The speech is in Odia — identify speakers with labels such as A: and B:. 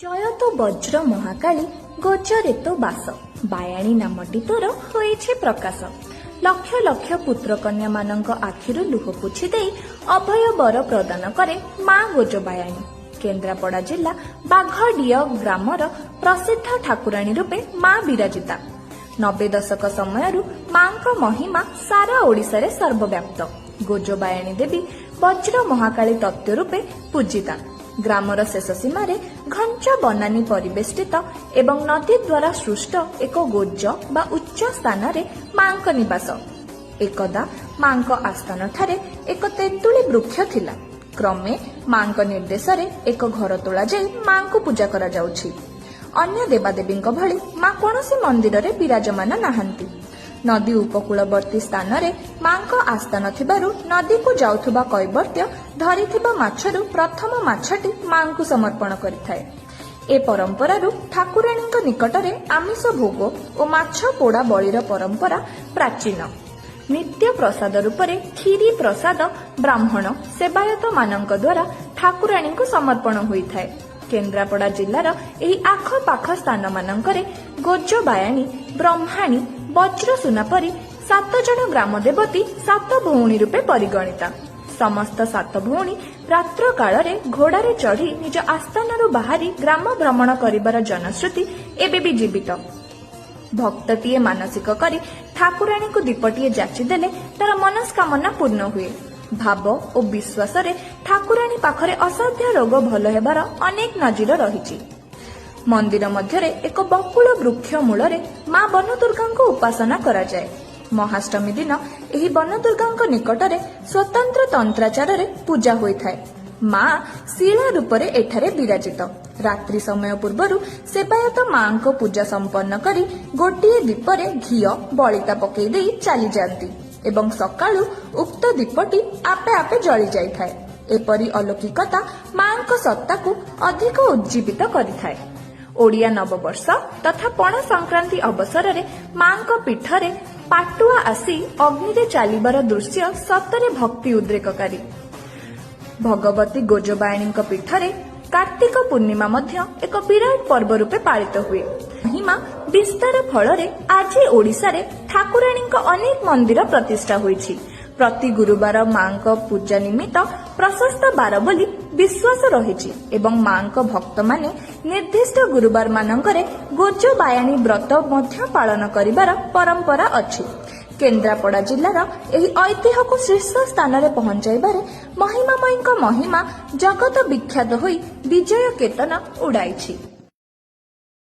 A: ଜୟତୁ ବଜ୍ର ମହାକାଳୀ ଗୋଚରେ ତୋ ବାସ, ବାୟାଣୀ ନାମଟି ତୋର ହୋଇଛି ପ୍ରକାଶ। ଲକ୍ଷ ଲକ୍ଷ ପୁତ୍ର କନ୍ୟା ମାନଙ୍କ ଆଖିରୁ ଲୁହ ପୋଛି ଦେଇ ଅଭୟ ବର ପ୍ରଦାନ କରେ ମା ଗୋଜବାୟାଣୀ। କେନ୍ଦ୍ରାପଡ଼ା ଜିଲ୍ଲା ବାଘଡିଅ ଗ୍ରାମର ପ୍ରସିଦ୍ଧ ଠାକୁରାଣୀ ରୂପେ ମା ବିରାଜିତା। 90 ଦଶକ ସମୟରୁ ମାଙ୍କ ମହିମା ସାରା ଓଡ଼ିଶାରେ ସର୍ବବ୍ୟାପ୍ତ। ଗୋଜବାୟାଣୀ ଦେବୀ ବଜ୍ର ମହାକାଳୀ ତତ୍ତ୍ୱ ରୂପେ ପୂଜିତା। ଗ୍ରାମର ଶେଷ ସୀମାରେ ଘଞ୍ଚ ବନାନୀ ପରିବେଷ୍ଟିତ ଏବଂ ନଦୀ ଦ୍ୱାରା ସୃଷ୍ଟ ଏକ ଗୋଜ ବା ଉଚ୍ଚ ସ୍ଥାନରେ ମାଙ୍କ ନିବାସ। ଏକଦା ମାଙ୍କ ଆସ୍ଥାନଠାରେ ଏକ ତେନ୍ତୁଳି ବୃକ୍ଷ ଥିଲା। କ୍ରମେ ମାଙ୍କ ନିର୍ଦ୍ଦେଶରେ ଏକ ଘର ତୋଳାଯାଇ ମାଙ୍କୁ ପୂଜା କରାଯାଉଛି। ଅନ୍ୟ ଦେବାଦେବୀଙ୍କ ଭଳି ମା କୌଣସି ମନ୍ଦିରରେ ବିରାଜମାନ ନାହାନ୍ତି। ନଦୀ ଉପକୂଳବର୍ତ୍ତୀ ସ୍ଥାନରେ ମାଙ୍କ ଆସ୍ଥାନ ଥିବାରୁ ନଦୀକୁ ଯାଉଥିବା କୈବର୍ତ୍ତ୍ୟ ଧରିଥିବା ମାଛରୁ ପ୍ରଥମ ମାଛଟି ମାଙ୍କୁ ସମର୍ପଣ କରିଥାଏ। ଏ ପରମ୍ପରାରୁ ଠାକୁରାଣୀଙ୍କ ନିକଟରେ ଆମିଷ ଭୋଗ ଓ ମାଛ ପୋଡ଼ା ବଳିର ପରମ୍ପରା ପ୍ରାଚୀନ। ନିତ୍ୟ ପ୍ରସାଦ ରୂପରେ କ୍ଷୀରି ପ୍ରସାଦ ବ୍ରାହ୍ମଣ ସେବାୟତ ମାନଙ୍କ ଦ୍ୱାରା ଠାକୁରାଣୀଙ୍କୁ ସମର୍ପଣ ହୋଇଥାଏ। କେନ୍ଦ୍ରାପଡ଼ା ଜିଲ୍ଲାର ଏହି ଆଖପାଖ ସ୍ଥାନମାନଙ୍କରେ ଗୋଜବାୟାଣୀ, ବ୍ରହ୍ମାଣୀ, ବଜ୍ରସୁନା ପରି 7 ଜଣ ଗ୍ରାମ ଦେବତୀ 7 ଭଉଣୀ ରୂପେ ପରିଗଣିତା। ସମସ୍ତ 7 ଭଉଣୀ ରାତ୍ର କାଳରେ ଘୋଡ଼ାରେ ଚଢ଼ି ନିଜ ଆସ୍ଥାନରୁ ବାହାରି ଗ୍ରାମ ଭ୍ରମଣ କରିବାର ଜନଶ୍ରୁତି ଏବେ ବି ଜୀବିତ। ଭକ୍ତଟିଏ ମାନସିକ କରି ଠାକୁରାଣୀଙ୍କୁ ଦୀପଟିଏ ଯାଚିଦେଲେ ତାର ମନସ୍କାମନା ପୂର୍ଣ୍ଣ ହୁଏ। ଭାବ ଓ ବିଶ୍ୱାସରେ ଠାକୁରାଣୀ ପାଖରେ ଅସାଧ୍ୟ ରୋଗ ଭଲ ହେବାର ଅନେକ ନଜିର ରହିଛି। ମନ୍ଦିର ମଧ୍ୟରେ ଏକ ବକୁଳ ବୃକ୍ଷ ମୂଳରେ ମା ବନଦୁର୍ଗାଙ୍କୁ ଉପାସନା କରାଯାଏ। ମହାଷ୍ଟମୀ ଦିନ ଏହି ବନଦୁର୍ଗାଙ୍କ ନିକଟରେ ସ୍ୱତନ୍ତ୍ର ତନ୍ତ୍ରାଚାରରେ ପୂଜା ହୋଇଥାଏ। ମା ଶିଳା ରୂପରେ ଏଠାରେ ବିରାଜିତ। ରାତ୍ରି ସମୟ ପୂର୍ବରୁ ସେବାୟତ ମାଙ୍କ ପୂଜା ସମ୍ପନ୍ନ କରି ଗୋଟିଏ ଦୀପରେ ଘିଅ ବଳିତା ପକାଇ ଦେଇ ଚାଲିଯାଆନ୍ତି ଏବଂ ସକାଳୁ ଉକ୍ତ ଦୀପଟି ଆପେ ଆପେ ଜଳି ଯାଇଥାଏ। ଏପରି ଅଲୌକିକତା ମାଙ୍କ ସତ୍ତାକୁ ଅଧିକ ଉଜ୍ଜୀବିତ କରିଥାଏ। ଓଡ଼ିଆ ନବବର୍ଷ ତଥା ପଣା ସଂକ୍ରାନ୍ତି ଅବସରରେ ମାଙ୍କ ପୀଠରେ ପାଟୁଆ ଆସି ଅଗ୍ନିରେ ଚାଲିବାର ଦୃଶ୍ୟ ସତରେ ଭକ୍ତି ଉଦ୍ରେକକାରୀ। ଭଗବତୀ ଗୋଜବାୟାଣୀଙ୍କ ପୀଠରେ କାର୍ତ୍ତିକ ପୂର୍ଣ୍ଣିମା ମଧ୍ୟ ଏକ ବିରାଟ ପର୍ବ ରୂପେ ପାଳିତ ହୁଏ। ମହିମା ବିସ୍ତାର ଫଳରେ ଆଜି ଓଡ଼ିଶାରେ ଠାକୁରାଣୀଙ୍କ ଅନେକ ମନ୍ଦିର ପ୍ରତିଷ୍ଠା ହୋଇଛି। ପ୍ରତି ଗୁରୁବାର ମାଙ୍କ ପୂଜା ନିମିତ୍ତ ପ୍ରଶସ୍ତ ବାର ବୋଲି ବିଶ୍ୱାସ ରହିଛି ଏବଂ ମାଙ୍କ ଭକ୍ତମାନେ ନିର୍ଦ୍ଦିଷ୍ଟ ଗୁରୁବାର ମାନଙ୍କରେ ଗୋଜବାୟାଣୀ ବ୍ରତ ମଧ୍ୟ ପାଳନ କରିବାର ପରମ୍ପରା ଅଛି। କେନ୍ଦ୍ରାପଡ଼ା ଜିଲ୍ଲାର ଏହି ଐତିହ୍ୟକୁ ଶୀର୍ଷ ସ୍ଥାନରେ ପହଞ୍ଚାଇବାରେ ମହିମାମୟୀଙ୍କ ମହିମା ଜଗତ ବିଖ୍ୟାତ ହୋଇ ବିଜୟ କେତନ ଉଡ଼ାଇଛି।